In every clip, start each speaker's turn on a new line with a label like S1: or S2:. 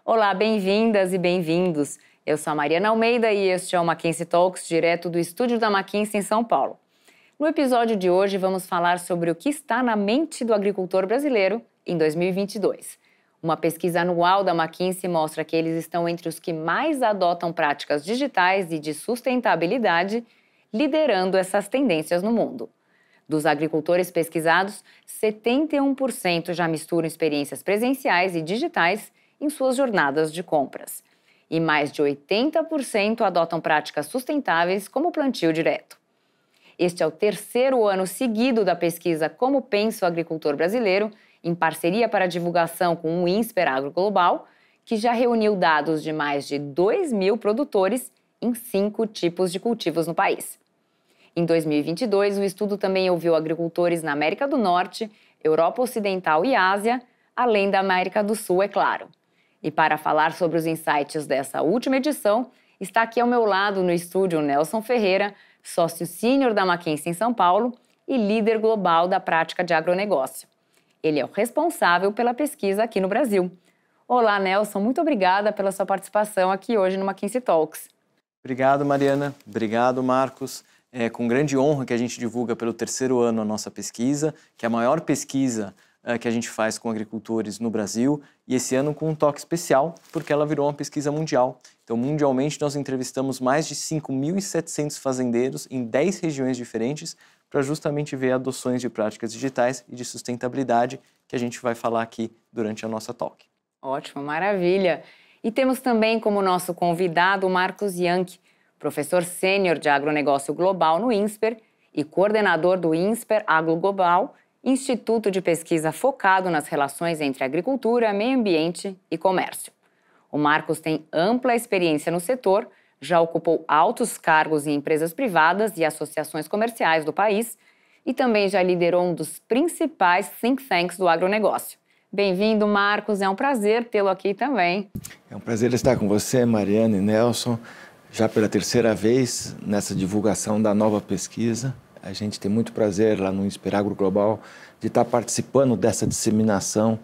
S1: Olá, bem-vindas e bem-vindos. Eu sou a Mariana Almeida e este é o Mackenzie Talks, direto do estúdio da Mackenzie em São Paulo. No episódio de hoje vamos falar sobre o que está na mente do agricultor brasileiro em 2022. Uma pesquisa anual da Mackenzie mostra que eles estão entre os que mais adotam práticas digitais e de sustentabilidade, liderando essas tendências no mundo. Dos agricultores pesquisados, 71% já misturam experiências presenciais e digitais em suas jornadas de compras. E mais de 80% adotam práticas sustentáveis, como o plantio direto. Este é o terceiro ano seguido da pesquisa Como Pensa o Agricultor Brasileiro, em parceria para divulgação com o INSPER Agro Global, que já reuniu dados de mais de 2.000 produtores em 5 tipos de cultivos no país. Em 2022, o estudo também ouviu agricultores na América do Norte, Europa Ocidental e Ásia, além da América do Sul, é claro. E para falar sobre os insights dessa última edição, está aqui ao meu lado no estúdio Nelson Ferreira, sócio sênior da Mackenzie em São Paulo e líder global da prática de agronegócio. Ele é o responsável pela pesquisa aqui no Brasil. Olá, Nelson, muito obrigada pela sua participação aqui hoje no Mackenzie Talks.
S2: Obrigado, Mariana. Obrigado, Marcos. É com grande honra que a gente divulga pelo terceiro ano a nossa pesquisa, que é a maior pesquisa que a gente faz com agricultores no Brasil, e esse ano com um toque especial, porque ela virou uma pesquisa mundial. Então, mundialmente, nós entrevistamos mais de 5.700 fazendeiros em 10 regiões diferentes para justamente ver adoções de práticas digitais e de sustentabilidade que a gente vai falar aqui durante a nossa talk.
S1: Ótimo, maravilha! E temos também como nosso convidado o Marcos Yankee, professor sênior de agronegócio global no INSPER e coordenador do INSPER Agro Global, instituto de pesquisa focado nas relações entre agricultura, meio ambiente e comércio. O Marcos tem ampla experiência no setor, já ocupou altos cargos em empresas privadas e associações comerciais do país e também já liderou um dos principais think tanks do agronegócio. Bem-vindo, Marcos, é um prazer tê-lo aqui também.
S3: É um prazer estar com você, Mariana e Nelson, já pela terceira vez nessa divulgação da nova pesquisa. A gente tem muito prazer lá no INSPER Agro Global de estar participando dessa disseminação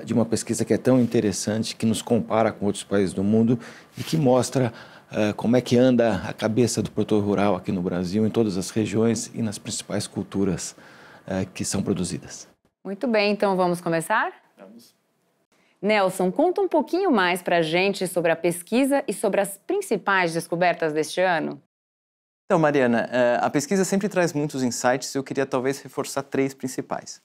S3: de uma pesquisa que é tão interessante, que nos compara com outros países do mundo e que mostra como é que anda a cabeça do produtor rural aqui no Brasil, em todas as regiões e nas principais culturas que são produzidas.
S1: Muito bem, então vamos começar?
S2: Vamos.
S1: Nelson, conta um pouquinho mais para a gente sobre a pesquisa e sobre as principais descobertas deste ano.
S2: Então, Mariana, a pesquisa sempre traz muitos insights e eu queria talvez reforçar 3 principais.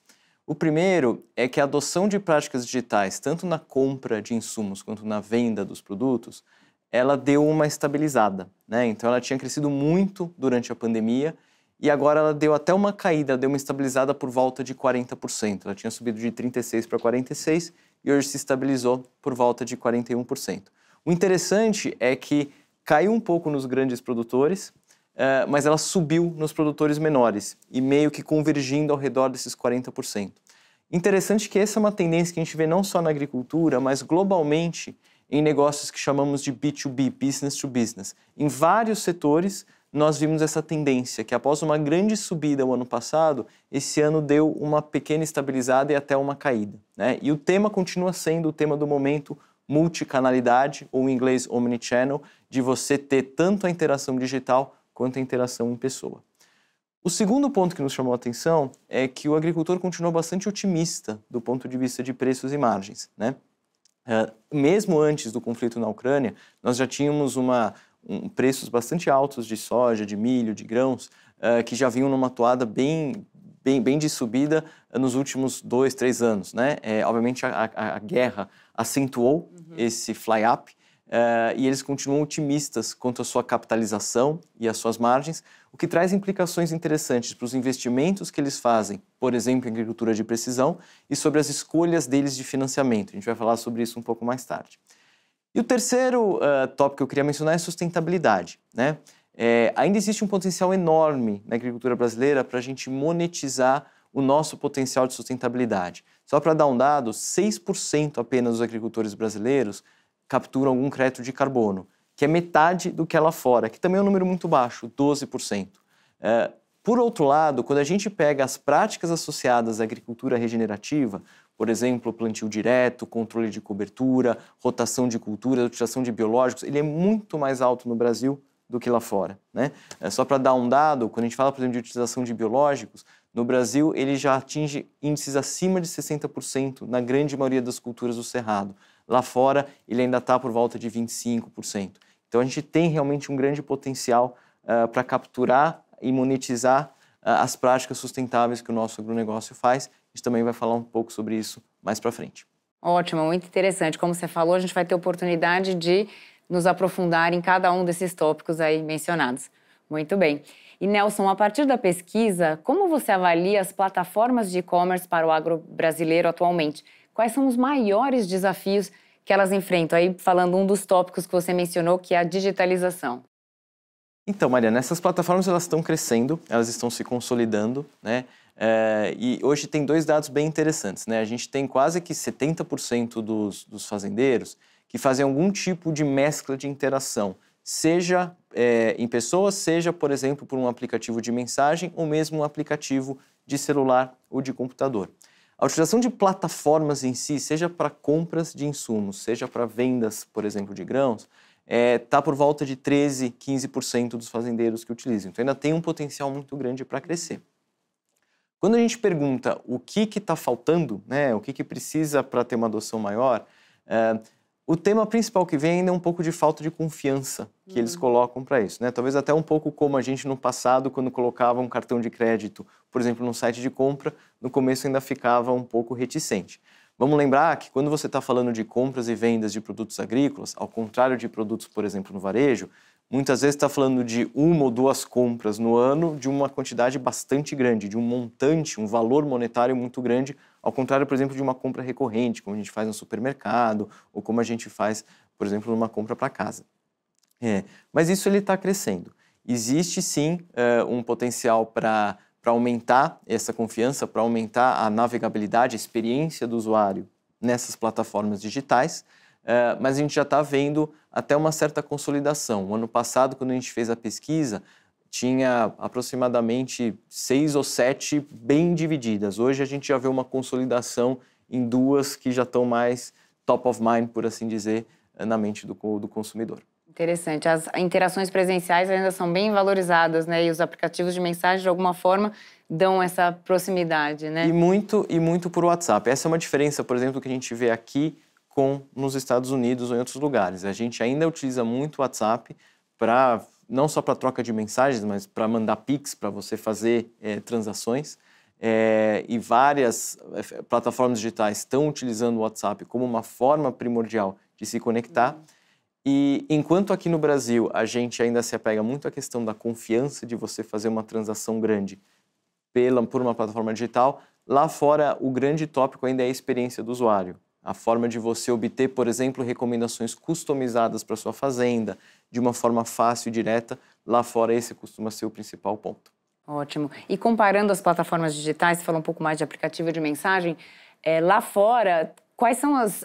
S2: O primeiro é que a adoção de práticas digitais, tanto na compra de insumos quanto na venda dos produtos, ela deu uma estabilizada, né? Então, ela tinha crescido muito durante a pandemia e agora ela deu até uma caída, deu uma estabilizada por volta de 40%. Ela tinha subido de 36% para 46% e hoje se estabilizou por volta de 41%. O interessante é que caiu um pouco nos grandes produtores, mas ela subiu nos produtores menores e meio que convergindo ao redor desses 40%. Interessante que essa é uma tendência que a gente vê não só na agricultura, mas globalmente em negócios que chamamos de B2B, Business to Business. Em vários setores, nós vimos essa tendência, que após uma grande subida o ano passado, esse ano deu uma pequena estabilizada e até uma caída, né? E o tema continua sendo o tema do momento, multicanalidade, ou em inglês omnichannel, de você ter tanto a interação digital quanto a interação em pessoa. O segundo ponto que nos chamou a atenção é que o agricultor continuou bastante otimista do ponto de vista de preços e margens, né? Mesmo antes do conflito na Ucrânia, nós já tínhamos preços bastante altos de soja, de milho, de grãos, que já vinham numa toada bem de subida nos últimos 2, 3 anos, né? Obviamente a guerra acentuou esse fly-up, e eles continuam otimistas quanto à sua capitalização e às suas margens, o que traz implicações interessantes para os investimentos que eles fazem, por exemplo, em agricultura de precisão, e sobre as escolhas deles de financiamento. A gente vai falar sobre isso um pouco mais tarde. E o terceiro tópico que eu queria mencionar é sustentabilidade, né? Ainda existe um potencial enorme na agricultura brasileira para a gente monetizar o nosso potencial de sustentabilidade. Só para dar um dado, 6% apenas dos agricultores brasileiros capturam algum crédito de carbono, que é metade do que é lá fora, que também é um número muito baixo, 12%. Por outro lado, quando a gente pega as práticas associadas à agricultura regenerativa, por exemplo, plantio direto, controle de cobertura, rotação de culturas, utilização de biológicos, ele é muito mais alto no Brasil do que lá fora, né? Só para dar um dado, quando a gente fala, por exemplo, de utilização de biológicos, no Brasil ele já atinge índices acima de 60% na grande maioria das culturas do cerrado. Lá fora ele ainda está por volta de 25%. Então a gente tem realmente um grande potencial para capturar e monetizar as práticas sustentáveis que o nosso agronegócio faz. A gente também vai falar um pouco sobre isso mais para frente.
S1: Ótimo, muito interessante. Como você falou, a gente vai ter oportunidade de nos aprofundar em cada um desses tópicos aí mencionados. Muito bem. E Nelson, a partir da pesquisa, como você avalia as plataformas de e-commerce para o agro brasileiro atualmente? Quais são os maiores desafios que elas enfrentam? Aí falando um dos tópicos que você mencionou, que é a digitalização.
S2: Então, Mariana, essas plataformas elas estão crescendo, elas estão se consolidando, né? E hoje tem dois dados bem interessantes, né? A gente tem quase que 70% dos fazendeiros que fazem algum tipo de mescla de interação, seja em pessoas, seja, por exemplo, por um aplicativo de mensagem ou mesmo um aplicativo de celular ou de computador. A utilização de plataformas em si, seja para compras de insumos, seja para vendas, por exemplo, de grãos, está por volta de 13%, 15% dos fazendeiros que utilizam. Então ainda tem um potencial muito grande para crescer. Quando a gente pergunta o que está faltando, né, o que precisa para ter uma adoção maior, o tema principal que vem ainda é um pouco de falta de confiança que eles colocam para isso, né? Talvez até um pouco como a gente no passado, quando colocava um cartão de crédito, por exemplo, num site de compra, no começo ainda ficava um pouco reticente. Vamos lembrar que quando você está falando de compras e vendas de produtos agrícolas, ao contrário de produtos, por exemplo, no varejo, muitas vezes está falando de uma ou duas compras no ano de uma quantidade bastante grande, de um montante, um valor monetário muito grande, ao contrário, por exemplo, de uma compra recorrente, como a gente faz no supermercado ou como a gente faz, por exemplo, numa compra para casa. Mas isso ele está crescendo. Existe sim um potencial para aumentar essa confiança, para aumentar a navegabilidade, a experiência do usuário nessas plataformas digitais, mas a gente já está vendo até uma certa consolidação. O ano passado, quando a gente fez a pesquisa, tinha aproximadamente 6 ou 7 bem divididas. Hoje a gente já vê uma consolidação em 2 que já estão mais top of mind, por assim dizer, na mente do consumidor.
S1: Interessante. As interações presenciais ainda são bem valorizadas, né? E os aplicativos de mensagem, de alguma forma, dão essa proximidade, né?
S2: E muito por WhatsApp. Essa é uma diferença, por exemplo, que a gente vê aqui nos Estados Unidos ou em outros lugares. A gente ainda utiliza muito o WhatsApp não só para troca de mensagens, mas para mandar Pix, para você fazer transações. E várias plataformas digitais estão utilizando o WhatsApp como uma forma primordial de se conectar. E enquanto aqui no Brasil a gente ainda se apega muito à questão da confiança de você fazer uma transação grande por uma plataforma digital, lá fora o grande tópico ainda é a experiência do usuário. A forma de você obter, por exemplo, recomendações customizadas para sua fazenda, de uma forma fácil e direta, lá fora esse costuma ser o principal ponto.
S1: Ótimo. E comparando as plataformas digitais, você falou um pouco mais de aplicativo de mensagem, lá fora, quais são as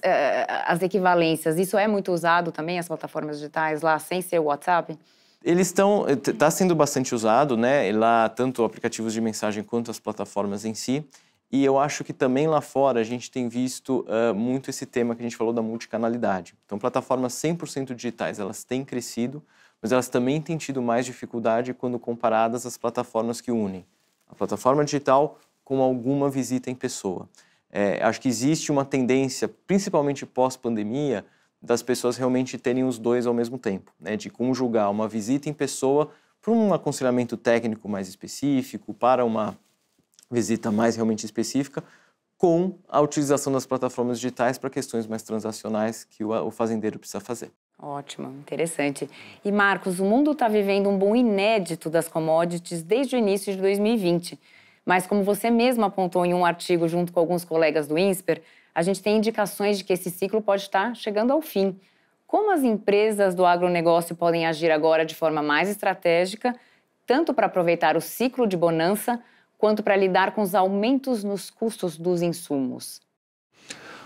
S1: equivalências? Isso é muito usado também, as plataformas digitais lá, sem ser o WhatsApp?
S2: Está sendo bastante usado, né? Lá, tanto aplicativos de mensagem quanto as plataformas em si. E eu acho que também lá fora a gente tem visto muito esse tema que a gente falou da multicanalidade. Então, plataformas 100% digitais, elas têm crescido, mas elas também têm tido mais dificuldade quando comparadas às plataformas que unem a plataforma digital com alguma visita em pessoa. Acho que existe uma tendência, principalmente pós-pandemia, das pessoas realmente terem os dois ao mesmo tempo, né? De conjugar uma visita em pessoa para um aconselhamento técnico mais específico, para uma visita mais realmente específica, com a utilização das plataformas digitais para questões mais transacionais que o fazendeiro precisa fazer.
S1: Ótimo, interessante. E Marcos, o mundo está vivendo um boom inédito das commodities desde o início de 2020. Mas como você mesmo apontou em um artigo junto com alguns colegas do INSPER, a gente tem indicações de que esse ciclo pode estar chegando ao fim. Como as empresas do agronegócio podem agir agora de forma mais estratégica, tanto para aproveitar o ciclo de bonança, quanto para lidar com os aumentos nos custos dos insumos?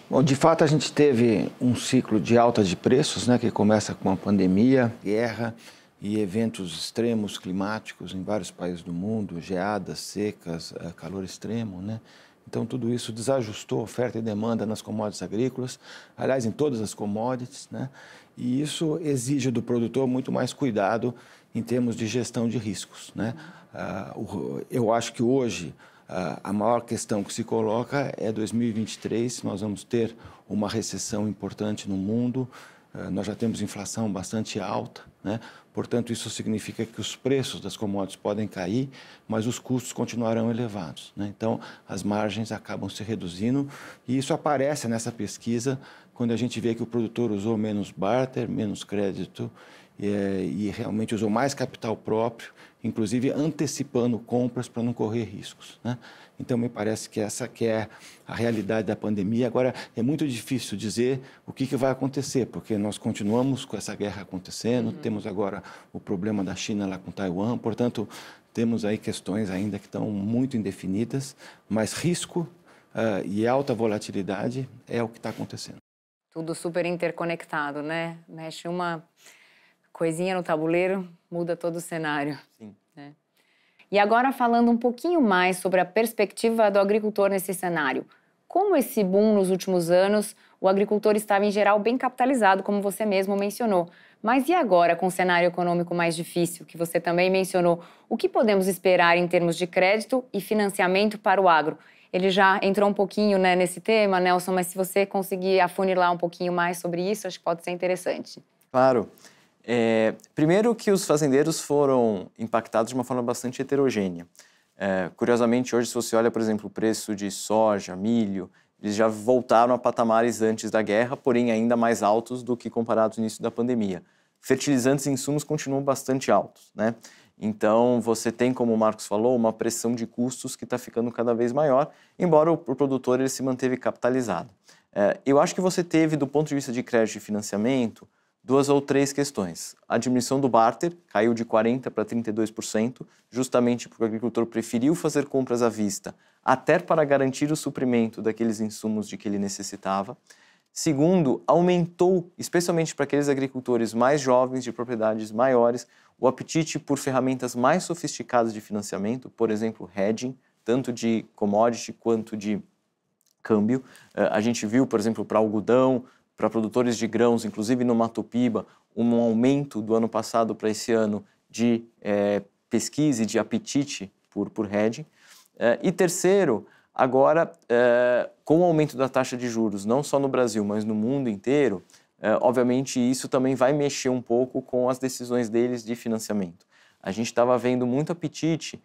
S3: Bom, de fato, a gente teve um ciclo de alta de preços, né, que começa com a pandemia, guerra e eventos extremos climáticos em vários países do mundo, geadas, secas, calor extremo, né? Então, tudo isso desajustou oferta e demanda nas commodities agrícolas, aliás, em todas as commodities, né? E isso exige do produtor muito mais cuidado em termos de gestão de riscos, né? Eu acho que hoje a maior questão que se coloca é 2023, nós vamos ter uma recessão importante no mundo, nós já temos inflação bastante alta, né? Portanto, isso significa que os preços das commodities podem cair, mas os custos continuarão elevados, né? Então, as margens acabam se reduzindo e isso aparece nessa pesquisa quando a gente vê que o produtor usou menos barter, menos crédito e realmente usou mais capital próprio, inclusive antecipando compras para não correr riscos, né? Então, me parece que essa que é a realidade da pandemia. Agora, é muito difícil dizer o que vai acontecer, porque nós continuamos com essa guerra acontecendo, temos agora o problema da China lá com Taiwan, portanto, temos aí questões ainda que estão muito indefinidas, mas risco e alta volatilidade é o que está acontecendo.
S1: Tudo super interconectado, né? Mexe uma coisinha no tabuleiro, muda todo o cenário.
S2: Sim.
S1: Né? E agora falando um pouquinho mais sobre a perspectiva do agricultor nesse cenário. Como esse boom nos últimos anos, o agricultor estava em geral bem capitalizado, como você mesmo mencionou. Mas e agora, com o cenário econômico mais difícil, que você também mencionou, o que podemos esperar em termos de crédito e financiamento para o agro? Ele já entrou um pouquinho, né, nesse tema, Nelson, mas se você conseguir afunilar um pouquinho mais sobre isso, acho que pode ser interessante.
S2: Claro. Primeiro que os fazendeiros foram impactados de uma forma bastante heterogênea. Curiosamente, hoje, se você olha, por exemplo, o preço de soja, milho, eles já voltaram a patamares antes da guerra, porém ainda mais altos do que comparados no início da pandemia. Fertilizantes e insumos continuam bastante altos, né? Então, você tem, como o Marcos falou, uma pressão de custos que está ficando cada vez maior, embora o produtor ele se manteve capitalizado. Eu acho que você teve, do ponto de vista de crédito e financiamento, 2 ou 3 questões. A diminuição do barter caiu de 40% para 32%, justamente porque o agricultor preferiu fazer compras à vista, até para garantir o suprimento daqueles insumos de que ele necessitava. Segundo, aumentou, especialmente para aqueles agricultores mais jovens, de propriedades maiores, o apetite por ferramentas mais sofisticadas de financiamento, por exemplo, hedging, tanto de commodity quanto de câmbio. A gente viu, por exemplo, para algodão, para produtores de grãos, inclusive no Mato Piba, um aumento do ano passado para esse ano de pesquisa e de apetite por hedging. E terceiro, agora, com o aumento da taxa de juros, não só no Brasil, mas no mundo inteiro, obviamente isso também vai mexer um pouco com as decisões deles de financiamento. A gente estava vendo muito apetite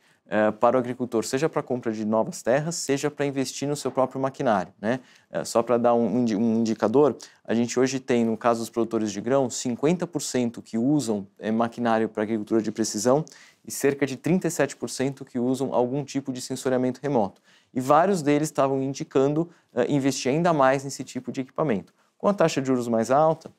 S2: para o agricultor, seja para a compra de novas terras, seja para investir no seu próprio maquinário, né? Só para dar um indicador, a gente hoje tem, no caso dos produtores de grão, 50% que usam maquinário para agricultura de precisão e cerca de 37% que usam algum tipo de sensoriamento remoto. E vários deles estavam indicando investir ainda mais nesse tipo de equipamento. Com a taxa de juros mais alta,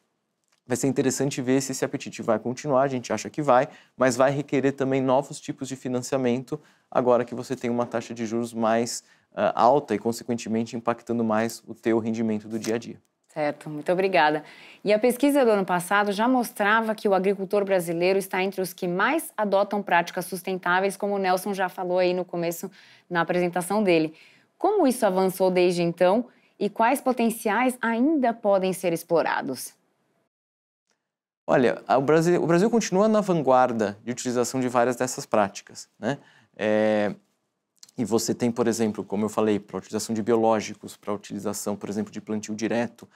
S2: vai ser interessante ver se esse apetite vai continuar, a gente acha que vai, mas vai requerer também novos tipos de financiamento, agora que você tem uma taxa de juros mais alta e, consequentemente, impactando mais o teu rendimento do dia a dia.
S1: Certo, muito obrigada. E a pesquisa do ano passado já mostrava que o agricultor brasileiro está entre os que mais adotam práticas sustentáveis, como o Nelson já falou aí no começo, na apresentação dele. Como isso avançou desde então e quais potenciais ainda podem ser explorados?
S2: Olha, o Brasil continua na vanguarda de utilização de várias dessas práticas, né? E você tem, por exemplo, como eu falei, para a utilização de biológicos, para a utilização, por exemplo, de plantio direto,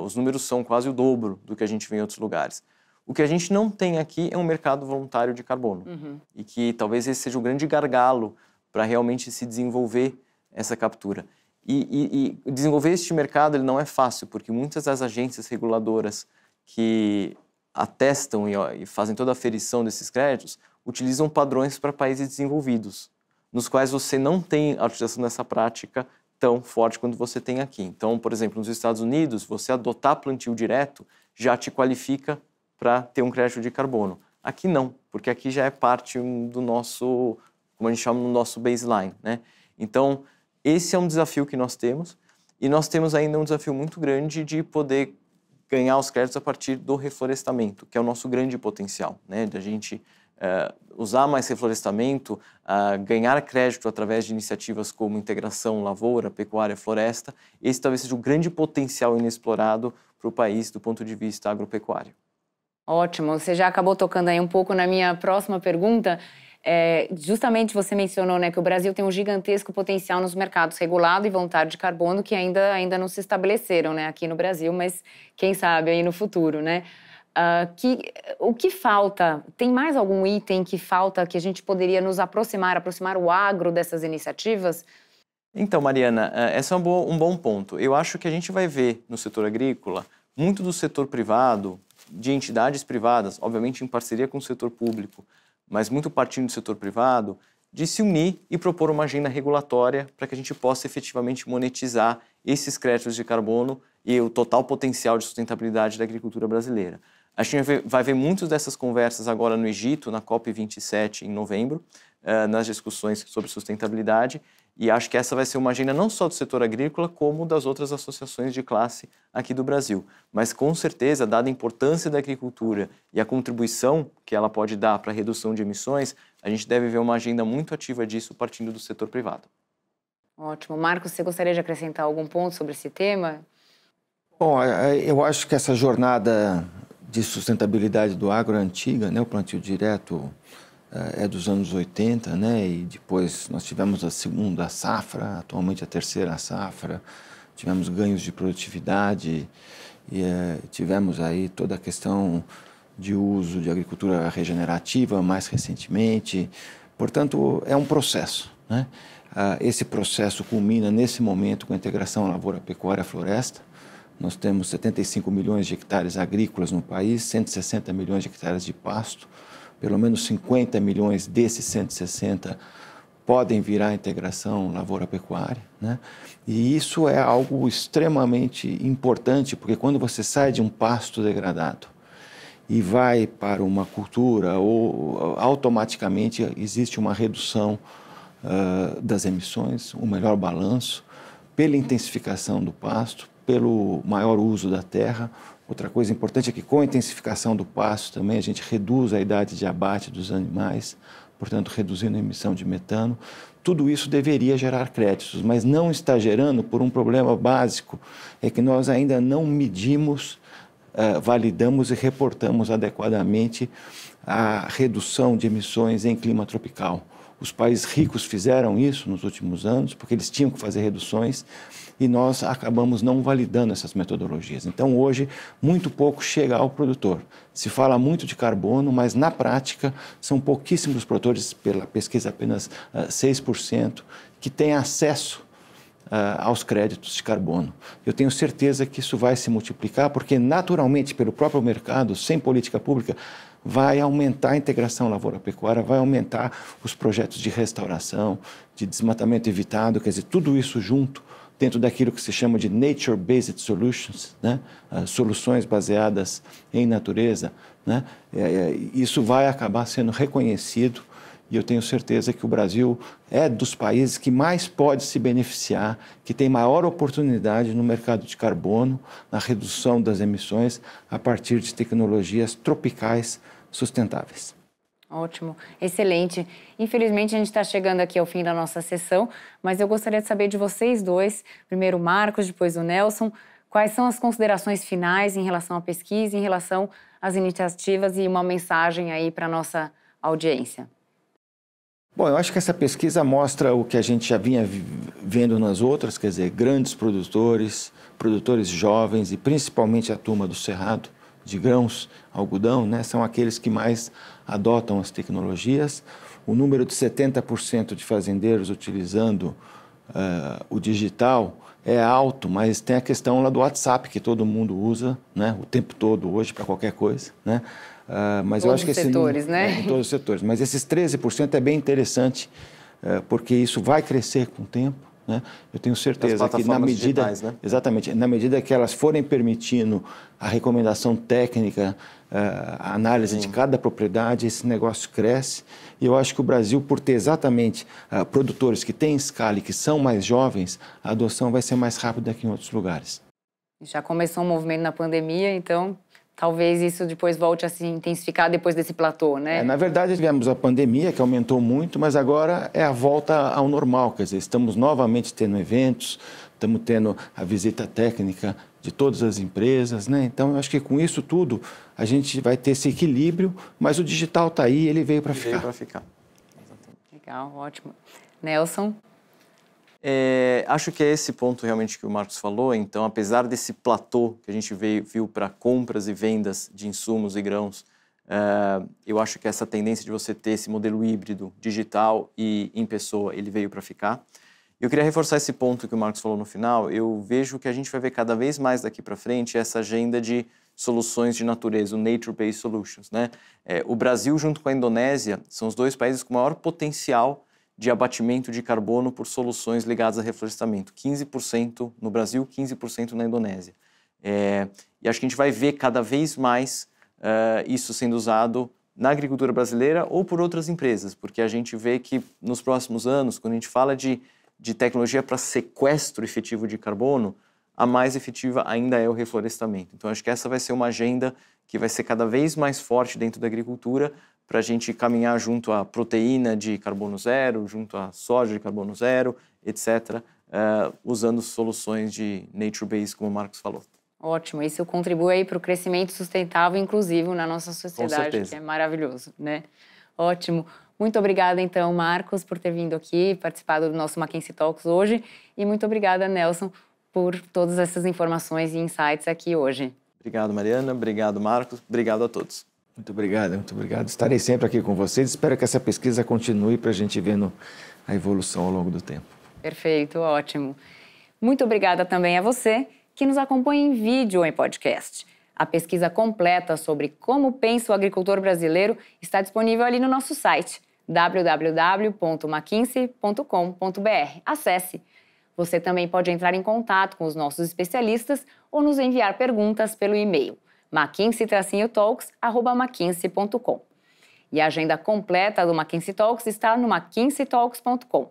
S2: os números são quase o dobro do que a gente vê em outros lugares. O que a gente não tem aqui é um mercado voluntário de carbono. E que talvez esse seja o grande gargalo para realmente se desenvolver essa captura. E desenvolver este mercado ele não é fácil, porque muitas das agências reguladoras que atestam e fazem toda a aferição desses créditos utilizam padrões para países desenvolvidos, nos quais você não tem a utilização dessa prática tão forte quanto você tem aqui. Então, por exemplo, nos Estados Unidos, você adotar plantio direto já te qualifica para ter um crédito de carbono. Aqui não, porque aqui já é parte do nosso, como a gente chama, no nosso baseline, né? Então, esse é um desafio que nós temos, e nós temos ainda um desafio muito grande de poder ganhar os créditos a partir do reflorestamento, que é o nosso grande potencial, né? De a gente usar mais reflorestamento, ganhar crédito através de iniciativas como integração lavoura, pecuária, floresta. Esse talvez seja o grande potencial inexplorado para o país do ponto de vista agropecuário.
S1: Ótimo, você já acabou tocando aí um pouco na minha próxima pergunta. Justamente você mencionou, né, que o Brasil tem um gigantesco potencial nos mercados regulado e voluntário de carbono que ainda não se estabeleceram, né, aqui no Brasil, mas quem sabe aí no futuro, né? O que falta? Tem mais algum item que falta que a gente poderia nos aproximar o agro dessas iniciativas?
S2: Então, Mariana, esse é um bom ponto. Eu acho que a gente vai ver no setor agrícola muito do setor privado, de entidades privadas, obviamente em parceria com o setor público, mas muito partindo do setor privado, de se unir e propor uma agenda regulatória para que a gente possa efetivamente monetizar esses créditos de carbono e o total potencial de sustentabilidade da agricultura brasileira. A gente vai ver muitas dessas conversas agora no Egito, na COP27 em novembro, nas discussões sobre sustentabilidade, e acho que essa vai ser uma agenda não só do setor agrícola, como das outras associações de classe aqui do Brasil. Mas, com certeza, dada a importância da agricultura e a contribuição que ela pode dar para a redução de emissões, a gente deve ver uma agenda muito ativa disso partindo do setor privado.
S1: Ótimo. Marcos, você gostaria de acrescentar algum ponto sobre esse tema?
S3: Bom, eu acho que essa jornada de sustentabilidade do agro é antiga, né? O plantio direto é dos anos 80, né? E depois nós tivemos a segunda safra, atualmente a terceira safra, tivemos ganhos de produtividade e tivemos aí toda a questão de uso de agricultura regenerativa mais recentemente. Portanto, é um processo, né? Esse processo culmina nesse momento com a integração lavoura-pecuária-floresta. Nós temos 75 milhões de hectares agrícolas no país, 160 milhões de hectares de pasto. Pelo menos 50 milhões desses 160 podem virar a integração lavoura-pecuária, né? E isso é algo extremamente importante, porque quando você sai de um pasto degradado e vai para uma cultura, automaticamente existe uma redução das emissões, um melhor balanço, pela intensificação do pasto, pelo maior uso da terra. Outra coisa importante é que com a intensificação do pasto também a gente reduz a idade de abate dos animais, portanto reduzindo a emissão de metano. Tudo isso deveria gerar créditos, mas não está gerando por um problema básico, é que nós ainda não medimos, validamos e reportamos adequadamente a redução de emissões em clima tropical. Os países ricos fizeram isso nos últimos anos, porque eles tinham que fazer reduções, e nós acabamos não validando essas metodologias. Então, hoje, muito pouco chega ao produtor. Se fala muito de carbono, mas, na prática, são pouquíssimos produtores, pela pesquisa apenas 6%, que têm acesso aos créditos de carbono. Eu tenho certeza que isso vai se multiplicar, porque, naturalmente, pelo próprio mercado, sem política pública, vai aumentar a integração lavoura-pecuária, vai aumentar os projetos de restauração, de desmatamento evitado, quer dizer, tudo isso junto, dentro daquilo que se chama de Nature-Based Solutions, né? Soluções baseadas em natureza, né? Isso vai acabar sendo reconhecido e eu tenho certeza que o Brasil é dos países que mais pode se beneficiar, que tem maior oportunidade no mercado de carbono, na redução das emissões, a partir de tecnologias tropicais sustentáveis.
S1: Ótimo, excelente. Infelizmente, a gente está chegando aqui ao fim da nossa sessão, mas eu gostaria de saber de vocês dois, primeiro o Marcos, depois o Nelson, quais são as considerações finais em relação à pesquisa, em relação às iniciativas e uma mensagem aí para a nossa audiência.
S3: Bom, eu acho que essa pesquisa mostra o que a gente já vinha vendo nas outras, quer dizer, grandes produtores, produtores jovens e principalmente a turma do Cerrado, de grãos, algodão, né, são aqueles que mais adotam as tecnologias. O número de 70% de fazendeiros utilizando o digital é alto, mas tem a questão lá do WhatsApp, que todo mundo usa, né, o tempo todo hoje para qualquer coisa, né? Mas eu acho que
S1: setores, né?
S3: Em todos os setores. Mas esses 13% é bem interessante, porque isso vai crescer com o tempo, né? Eu tenho certeza que na medida,
S2: digitais, né?
S3: Exatamente, na medida que elas forem permitindo a recomendação técnica, a análise de cada propriedade, esse negócio cresce. E eu acho que o Brasil, por ter exatamente produtores que têm escala e que são mais jovens, a adoção vai ser mais rápida que em outros lugares.
S1: Já começou um movimento na pandemia, então talvez isso depois volte a se intensificar depois desse platô, né?
S3: Na verdade, tivemos a pandemia, que aumentou muito, mas agora é a volta ao normal. Quer dizer, estamos novamente tendo eventos, estamos tendo a visita técnica de todas as empresas, né? Então, eu acho que com isso tudo, a gente vai ter esse equilíbrio, mas o digital está aí, ele veio para ficar.
S2: Veio para ficar.
S1: Legal, ótimo. Nelson?
S2: Acho que é esse ponto realmente que o Marcos falou. Então, apesar desse platô que a gente viu para compras e vendas de insumos e grãos, eu acho que essa tendência de você ter esse modelo híbrido, digital e em pessoa, ele veio para ficar. Eu queria reforçar esse ponto que o Marcos falou no final. Eu vejo que a gente vai ver cada vez mais daqui para frente essa agenda de soluções de natureza, o Nature-Based Solutions, né? O Brasil, junto com a Indonésia, são os 2 países com maior potencial de abatimento de carbono por soluções ligadas a reflorestamento. 15% no Brasil, 15% na Indonésia. E acho que a gente vai ver cada vez mais isso sendo usado na agricultura brasileira ou por outras empresas, porque a gente vê que nos próximos anos, quando a gente fala de tecnologia para sequestro efetivo de carbono, a mais efetiva ainda é o reflorestamento. Então, acho que essa vai ser uma agenda que vai ser cada vez mais forte dentro da agricultura para a gente caminhar junto à proteína de carbono zero, junto à soja de carbono zero, etc., usando soluções de nature-based, como o Marcos falou.
S1: Ótimo, isso contribui aí para o crescimento sustentável e inclusivo na nossa sociedade,
S2: Com certeza.
S1: que é maravilhoso, né? Ótimo. Muito obrigada, então, Marcos, por ter vindo aqui, participado do nosso Mackenzie Talks hoje. E muito obrigada, Nelson, por todas essas informações e insights aqui hoje.
S2: Obrigado, Mariana. Obrigado, Marcos. Obrigado a todos.
S3: Muito obrigado, muito obrigado. Estarei sempre aqui com vocês. Espero que essa pesquisa continue para a gente vendo a evolução ao longo do tempo.
S1: Perfeito, ótimo. Muito obrigada também a você que nos acompanha em vídeo ou em podcast. A pesquisa completa sobre como pensa o agricultor brasileiro está disponível ali no nosso site www.mackinsey.com.br. Acesse! Você também pode entrar em contato com os nossos especialistas ou nos enviar perguntas pelo e-mail mackinsey-talks@mackinsey.com. E a agenda completa do Mackenzie Talks está no mackinseytalks.com.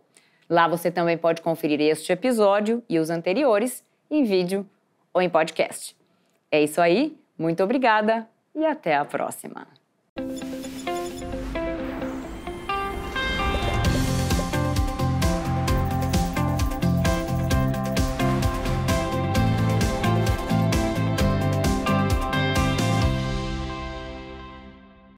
S1: Lá você também pode conferir este episódio e os anteriores em vídeo ou em podcast. É isso aí, muito obrigada e até a próxima!